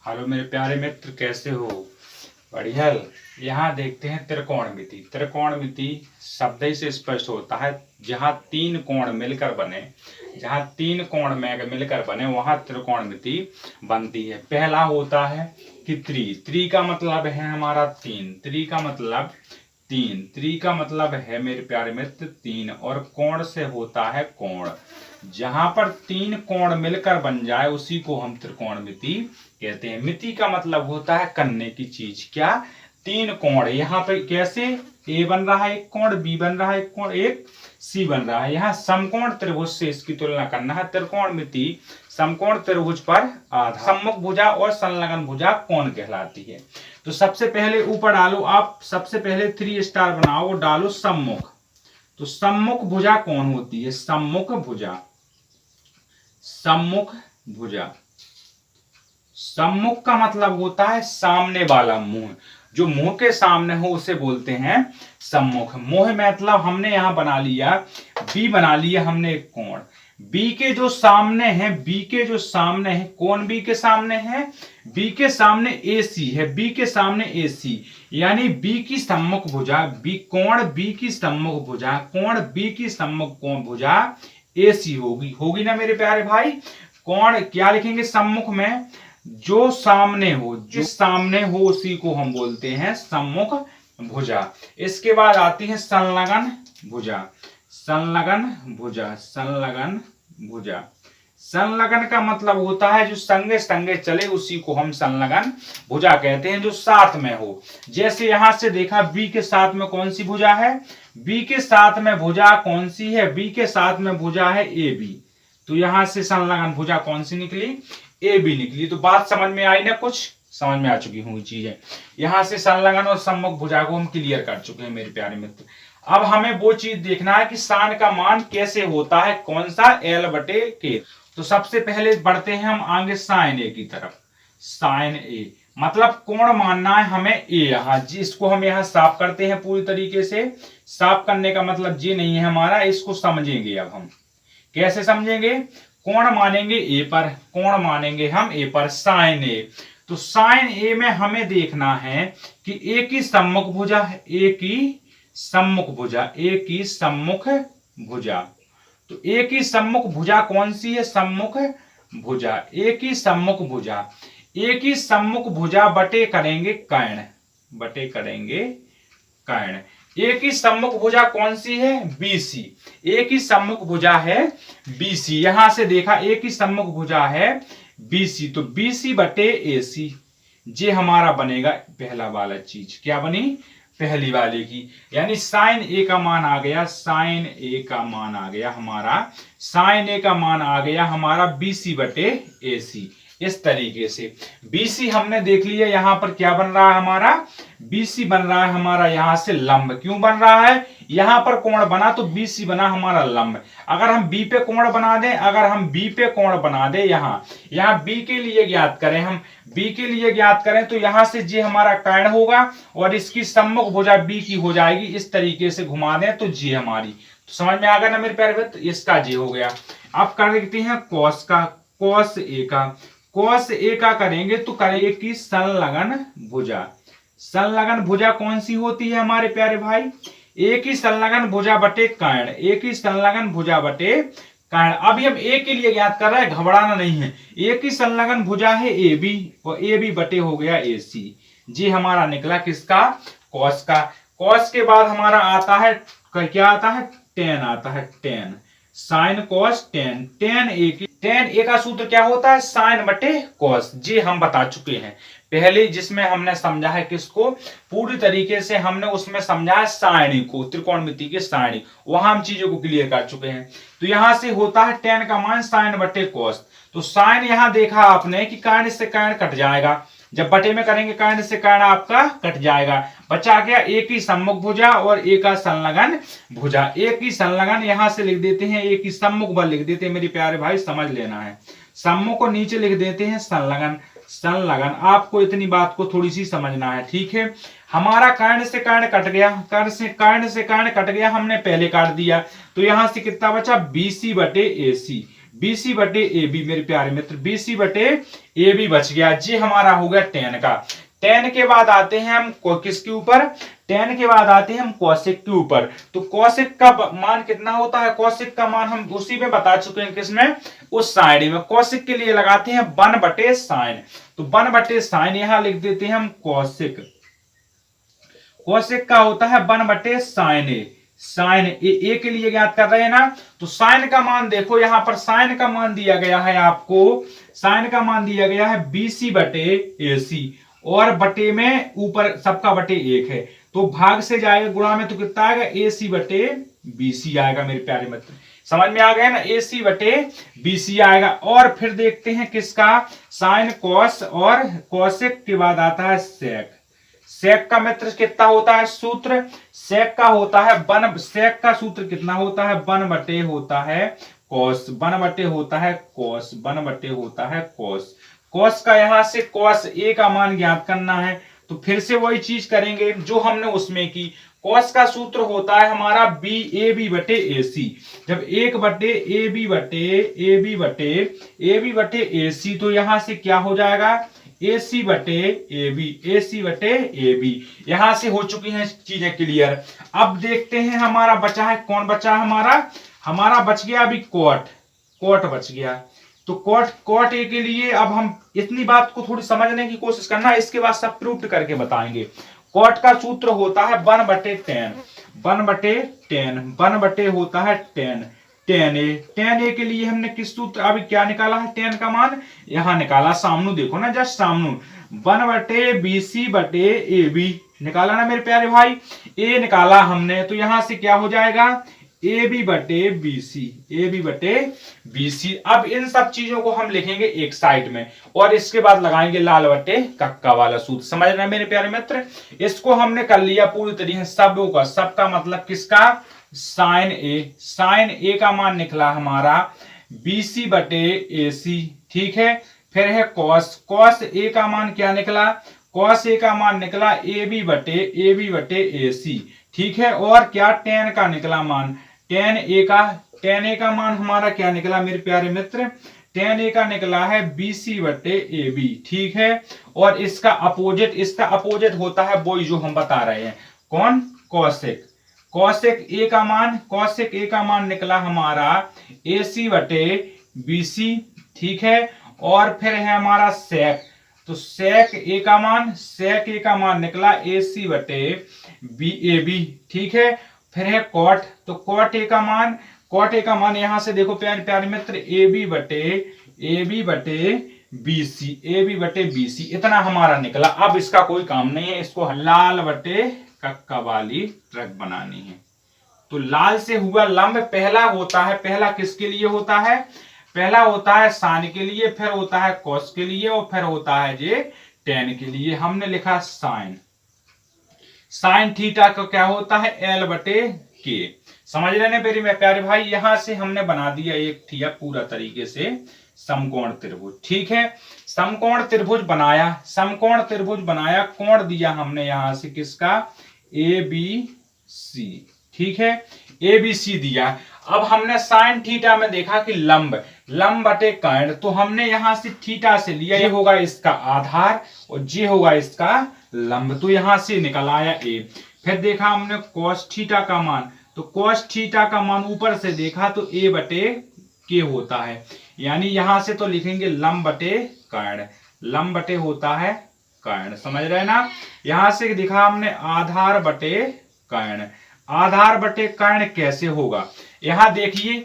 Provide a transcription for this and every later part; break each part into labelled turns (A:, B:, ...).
A: Hello मेरे प्यारे मित्र, कैसे हो? बढ़िया। यहाँ देखते हैं त्रिकोणमिति। त्रिकोणमिति शब्द ही से स्पष्ट होता है जहाँ तीन कोण मिलकर बने, जहाँ तीन कोण में मिलकर बने वहाँ त्रिकोणमिति बनती है। पहला होता है कि त्रि का मतलब है हमारा तीन, त्रि का मतलब तीन, त्रि का मतलब है मेरे प्यारे मित्र तीन, और कोण से होता है कोण। जहां पर तीन कोण मिलकर बन जाए उसी को हम त्रिकोणमिति कहते हैं। मिति का मतलब होता है करने की चीज। क्या? तीन कोण। यहाँ पे कैसे ए बन रहा है एक कोण, बी बन रहा है एक कोण, एक सी बन रहा है। यहाँ समकोण त्रिभुज से इसकी तुलना करना है। त्रिकोणमिति समकोण त्रिभुज पर आधा। सम्मुख भुजा और संलग्न भुजा कौन कहलाती है? तो सबसे पहले ऊपर डालो आप, सबसे पहले 3 स्टार बनाओ, डालो सम्मुख। तो सम्मुख भुजा कौन होती है? सम्मुख भुजा, सम्मुख भुजा। सम्मुख का मतलब होता है सामने वाला मुंह, जो मुंह के सामने हो उसे बोलते हैं सम्मुख। मुंह मतलब हमने यहां बना लिया, बी बना लिया हमने एक कोण। बी के जो सामने है, बी के जो सामने है, कौन बी के सामने है? बी के सामने ए सी है, बी के सामने ए सी, यानी बी की सम्मुख भुजा, बी कोण बी की सम्मुख भुजा, कोण बी की सम्मुख कोण भुजा ए सी होगी ना मेरे प्यारे भाई। कोण क्या लिखेंगे सम्मुख में? जो सामने हो, जो सामने हो उसी को हम बोलते हैं सम्मुख भुजा। इसके बाद आती है संलग्न भुजा, संलग्न भुजा, संलग्न भुजा। संलग्न का मतलब होता है जो संगे संगे चले उसी को हम संलग्न भुजा कहते हैं, जो साथ में हो। जैसे यहां से देखा बी के साथ में कौन सी भुजा है? बी के साथ में भुजा कौन सी है? बी के साथ में भुजा है ए बी। तो यहां से संलग्न भुजा कौन सी निकली? ए बी निकली। तो बात समझ में आई ना? कुछ समझ में आ चुकी होंगी चीजें। यहां से संलग्न और सम्मुख भुजा को हम क्लियर कर चुके हैं मेरे प्यारे मित्र। अब हमें वो चीज देखना है कि साइन का मान कैसे होता है, कौन सा? L/K। तो सबसे पहले बढ़ते हैं हम आगे साइन ए की तरफ। साइन ए मतलब कोण मानना है हमें ए। यहाँ जी इसको हम यहाँ साफ करते हैं पूरी तरीके से। साफ करने का मतलब जी नहीं है हमारा, इसको समझेंगे। अब हम कैसे समझेंगे? कोण मानेंगे ए पर, कोण मानेंगे हम ए पर, साइन ए। तो साइन ए में हमें देखना है कि ए की सम्मुख भुजा है, ए की सम्मुख भुजा, ए की सम्मुख भुजा। तो ए की सम्मुख भुजा कौन सी है? सम्मुख भुजा, ए की सम्मुख भुजा। ए की सम्मुख भुजा बटे करेंगे कर्ण, बटे करेंगे कर्ण। ए की सम्मुख भुजा कौन सी है? BC। ए की सम्मुख भुजा है BC। यहां से देखा ए की सम्मुख भुजा है BC, तो BC बटे AC। ये हमारा बनेगा पहला वाला चीज। क्या बनी? पहली वाले की, यानी साइन ए का मान आ गया, साइन ए का मान आ गया हमारा, साइन ए का मान आ गया हमारा BC बटे AC। इस तरीके से BC हमने देख लिया। यहां पर क्या बन रहा है हमारा? BC बन रहा है हमारा यहाँ से लंब। क्यों बन रहा है? यहां पर कोण बना तो BC बना हमारा लंब। अगर हम B पे कोण बना दें, अगर हम B पे कोण बना दें, यहाँ B के लिए ज्ञात करें, हम B के लिए ज्ञात करें तो यहां से जे हमारा कर्ण होगा और इसकी सम्मुख भुजा B की हो जाएगी। इस तरीके से घुमा दें तो जे हमारी, तो समझ में आ गया ना मेरे प्यारे मित्र? इसका जे हो गया। अब कर देखते हैं कॉस का, कॉस ए का। कॉस ए का करेंगे तो करेंगे कि संलग्न भुजा। संलग्न भुजा कौन सी होती है हमारे प्यारे भाई? ए की संलग्न भुजा बटे कर्ण, ए की संलग्न भुजा बटे कर्ण। अभी हम ए के लिए ज्ञात कर रहे हैं, घबराना नहीं है। ए की संलग्न भुजा है ए बी, और ए बी बटे हो गया ए सी। जी हमारा निकला किसका? कॉस का। कॉस के बाद हमारा आता है क्या आता है? टेन आता है, ten. Sine cos ten, ten A की, टेन ए का सूत्र क्या होता है? साइन बटे कॉस। जी हम बता चुके हैं पहले, जिसमें हमने समझा है किसको पूरी तरीके से, हमने उसमें समझा है सारणी को, त्रिकोणमिति की सारणी। वहां हम चीजों को क्लियर कर चुके हैं। तो यहां से होता है टेन का मान साइन बटे कॉस। तो साइन यहां देखा आपने कि कर्ण से कर्ण कट जाएगा, जब बटे में करेंगे कर्ण से कर्ण आपका कट जाएगा। बचा गया ए की सम्मुख भुजा और ए का संलग्न भुजा। ए की संलग्न यहां से लिख देते हैं, ए की सम्मुख बल लिख देते हैं मेरे प्यारे भाई, समझ लेना है। सम्मुख को नीचे लिख देते हैं संलग्न, संलग्न। आपको इतनी बात को थोड़ी सी समझना है, ठीक है? हमारा कर्ण से कर्ण कट गया, कर्ण से कर्ण कट गया, हमने पहले काट दिया। तो यहां से कितना बचा? BC बटे AC। BC बटे AB मेरे प्यारे मित्र, BC बटे AB बच गया। जी हमारा हो गया tan का। tan के बाद आते हैं हम किसके ऊपर, tan के बाद आते हैं हम cosec के ऊपर। तो cosec का मान कितना होता है, cosec का मान हम उसी में बता चुके हैं, किसमें, उस साइड में। cosec के लिए लगाते हैं 1 बटे साइन, तो 1 बटे साइन यहां लिख देते हैं हम cosec। cosec का होता है 1 बटे साइन ए, साइन ए के लिए ज्ञात कर रहे हैं ना। तो साइन का मान देखो, यहां पर साइन का मान दिया गया है आपको, साइन का मान दिया गया है BC बटे AC, और बटे में ऊपर सबका बटे 1 है, तो भाग से जाएगा गुणा में, तो कितना आएगा, AC बटे BC आएगा मेरे प्यारे मित्र। समझ में आ गया ना, AC बटे BC आएगा। और फिर देखते हैं किसका, साइन कॉस, और कॉसेक के बाद आता है सेक। सेक का मित्र कितना होता है सूत्र, सेक का होता है 1, सेक का सूत्र कितना होता है, 1 बटे होता है कॉस, 1 बटे होता है कॉस, 1 बटे होता है कॉस। कॉस का यहां से कॉस ए का मान ज्ञात करना है, तो फिर से वही चीज करेंगे जो हमने उसमें की। कॉस का सूत्र होता है हमारा AB बटे AC, जब 1 बटे AB बटे AC, तो यहां से क्या हो जाएगा, AC बटे AB, यहां से हो चुकी हैं चीजें क्लियर। अब देखते हैं हमारा बचा है, कौन बचा है हमारा बच गया अभी कॉट बच गया। तो कॉट ए के लिए अब हम इतनी बात को थोड़ी समझने की कोशिश करना, इसके बाद सब प्रूफ करके बताएंगे। कॉट का सूत्र होता है 1 बटे 10, 1 बटे होता है 10, tan ए के लिए हमने किस सूत्र, अभी क्या निकाला है, tan का मान यहां निकाला, सामने देखो ना, जस्ट सामने 1 बटे BC बटे AB निकाला ना मेरे प्यारे भाई, ए निकाला हमने, तो यहां से क्या हो जाएगा, AB बटे BC। अब इन सब चीजों को हम लिखेंगे एक साइड में, और इसके बाद लगाएंगे लाल बटे कक्का वाला सूत्र। समझ रहे हैं मेरे प्यारे मित्र, इसको हमने कर लिया पूरी तरीके से सबका मतलब किसका, साइन ए का मान निकला हमारा BC बटे AC, ठीक है। फिर है कॉस ए का मान क्या निकला, कॉस ए का मान निकला AB बटे AC, ठीक है। और क्या, tan का निकला मान, tan ए का मान हमारा क्या निकला मेरे प्यारे मित्र, tan ए का निकला है BC बटे AB, ठीक है। और इसका अपोजिट होता है वही जो हम बता रहे हैं, कौन, कॉसेक ए का मान निकला हमारा AC बटे BC, ठीक है। और फिर है हमारा सेक, तो सेक ए का मान निकला AC बटे AB, ठीक है। फिर है कॉट, तो कॉट ए का मान यहां से देखो प्यारे मित्र, AB बटे BC, इतना हमारा निकला। अब इसका कोई काम नहीं है, इसको लाल बटे कक्का वाली ट्रक बनानी है। तो लाल से हुआ लंब पहला किसके लिए होता है, पहला होता है साइन के लिए, फिर होता है कॉस के लिए, और फिर होता है जे tan के लिए। हमने लिखा साइन थीटा का क्या होता है, L बटे K। समझ रहे हैं मेरे प्यारे भाई, यहां से हमने बना दिया एक थिया पूरा तरीके से समकोण त्रिभुज, ठीक है। समकोण त्रिभुज बनाया, कोण दिया हमने यहां से किसका, ABC, ठीक है, ABC दिया। अब हमने साइन थीटा में देखा कि लंब बटे कर्ण, तो हमने यहां से थीटा से लिया, ये होगा इसका आधार और ये होगा इसका लंब, तो यहां से निकल आया A। फिर देखा हमने cos थीटा का मान, तो cos थीटा का मान ऊपर से देखा तो A बटे K होता है, यानी यहां से तो लिखेंगे लंब बटे कर्ण, लंब बटे होता है कर्ण, समझ रहे ना। यहां से दिखा हमने आधार बटे कर्ण, आधार बटे कर्ण कैसे होगा, यहां देखिए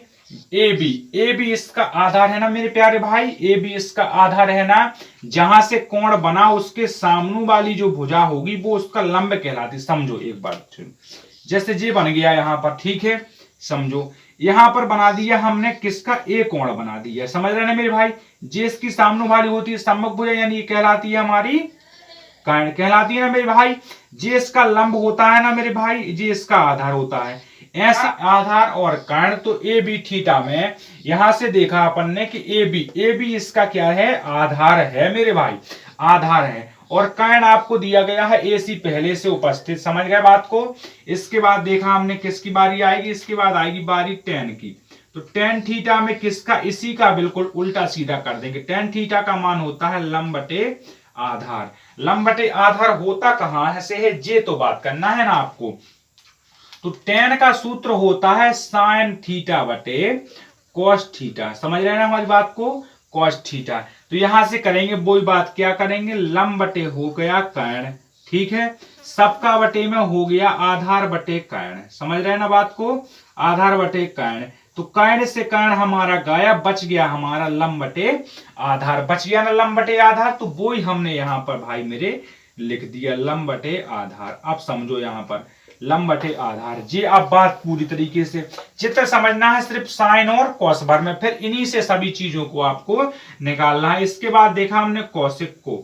A: AB इसका आधार है ना मेरे प्यारे भाई, AB इसका आधार है ना। जहां से कोण बना उसके सामने वाली जो भुजा होगी वो उसका लंब कहलाती। समझो एक बार, जैसे ये बन गया यहां पर, ठीक है, समझो यहां पर बना दिया हमने किसका, A कोण बना दिया, समझ रहे ना मेरे भाई। जे इसकी सामने वाली होती है सम्मुख भुजा, यानी ये कहलाती है हमारी कर्ण कहलाती है ना मेरे भाई। जे इसका लंब होता है ना मेरे भाई, जे इसका आधार होता है। ऐसा आधार और कर्ण, तो AB थीटा में यहां से देखा अपन ने कि AB इसका क्या है, आधार है मेरे भाई, आधार है। और कर्ण आपको दिया गया है AC पहले से उपस्थित, समझ गए बात को। इसके बाद देखा हमने किसकी बारी आएगी, इसके बाद आएगी बारी tan की। तो तो टेन थीटा में किसका, इसी का बिल्कुल उल्टा सीधा कर देंगे। टेन थीटा का मान होता है लंब बटे आधार। लंब बटे आधार होता कहां से है, ये तो बात करना है ना आपको। तो टेन का सूत्र होता है साइन थीटा बटे कॉस थीटा, समझ रहे हैं ना हमारी बात को, कॉस थीटा। तो यहां से करेंगे वही बात, क्या करेंगे, लंब बटे हो गया कर्ण, ठीक है, सबका बटे में हो गया आधार बटे कर्ण, समझ रहे हैं ना बात को, आधार बटे कर्ण। तो कर्ण से कर्ण हमारा गायब, बच गया हमारा लंब बटे आधार, बच गया ना लंब बटे आधार। तो वो ही हमने यहां पर भाई मेरे लिख दिया लंब बटे आधार। अब समझो यहां पर लंब बटे आधार, ये अब बात पूरी तरीके से चित्र समझना है सिर्फ साइन और कॉस भर में, फिर इन्हीं से सभी चीजों को आपको निकालना है। इसके बाद देखा हमने कौशिक को,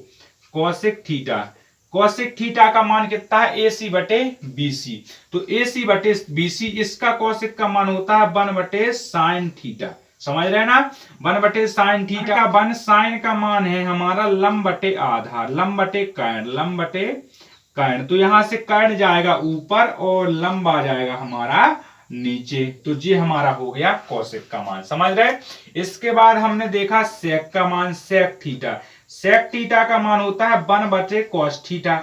A: कौशिक थीटा, कौशिक थीटा का मान कितना है, AC बटे BC। तो AC बटे BC, इसका कौशिक का मान होता है 1 बटे साइन थीटा, समझ रहे हैं ना, 1 बटे साइन थीटा का 1, साइन का मान है हमारा लंब बटे आधार, लंब बटे कर्ण, लंब बटे कर्ण। तो यहां से कर्ण जाएगा ऊपर और लंब आ जाएगा हमारा नीचे। तो ये हमारा हो गया कौशिक का मान, समझ रहे। इसके बाद हमने देखा सेक का मान, सेक थीटा, सेक थीटा का मान होता है 1 बटे कॉस थीटा।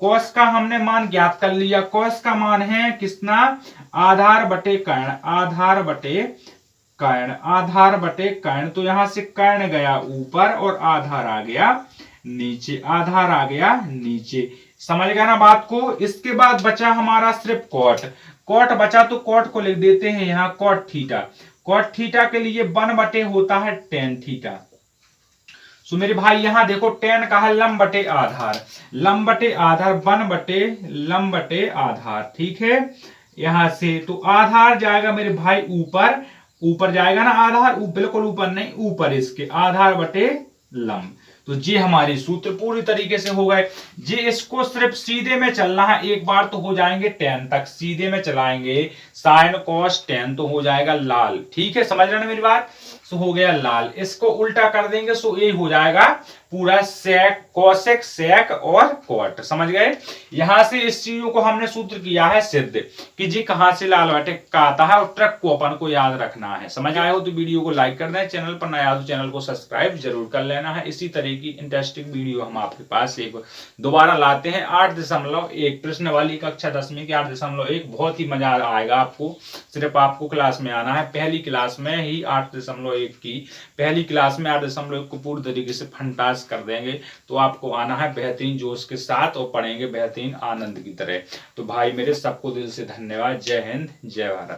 A: कॉस का हमने मान ज्ञात कर लिया, कॉस का मान है कितना, आधार बटे कर्ण, आधार बटे कर्ण, आधार बटे कर्ण। तो यहां से कर्ण गया ऊपर और आधार आ गया नीचे, आधार आ गया नीचे, समझ गया ना बात को। इसके बाद बचा हमारा सिर्फ कॉट, कॉट बचा, तो कॉट को लिख देते हैं यहां कॉट थीटा। कॉट थीटा के लिए 1 बटे होता है टेन थीटा। सो मेरे भाई यहां देखो टेन का है लंब बटे आधार, लंब बटे आधार 1 बटे लंब बटे आधार, ठीक है। यहां से तो आधार जाएगा मेरे भाई ऊपर, ऊपर जाएगा ना आधार, बिल्कुल ऊपर नहीं, ऊपर इसके आधार बटे लंब। तो ये हमारे सूत्र पूरी तरीके से हो गए। ये इसको सिर्फ सीधे में चलना है, एक बार तो हो जाएंगे टेन तक, सीधे में चलाएंगे साइन कॉस टेन तो हो जाएगा लाल, ठीक है, समझ रहे ना मेरी बात। सो हो गया लाल, इसको उल्टा कर देंगे सो ये हो जाएगा पूरा सेक, कॉसेक, सेक और कॉट, समझ गए। यहां से इस चीजों को हमने सूत्र किया है सिद्ध कि जी कहां से लाल बटे का आता है, और ट्रक को अपन को याद रखना है। समझ आए हो तो वीडियो को लाइक कर दें, चैनल पर नया हो तो चैनल को सब्सक्राइब जरूर कर लेना है। इसी तरह की इंटरेस्टिंग वीडियो हम आपके पास एक दोबारा लाते हैं। 8.1 प्रश्न वाली कक्षा 10वीं की 8.1, बहुत ही मजा आएगा आपको। सिर्फ आपको क्लास में आना है, पहली क्लास में ही 8.1 की, पहली क्लास में 8.1 को पूरी तरीके से फंटास कर देंगे। तो आपको आना है बेहतरीन जोश के साथ और पढ़ेंगे बेहतरीन आनंद की तरह। तो भाई मेरे सबको दिल से धन्यवाद। जय हिंद, जय भारत।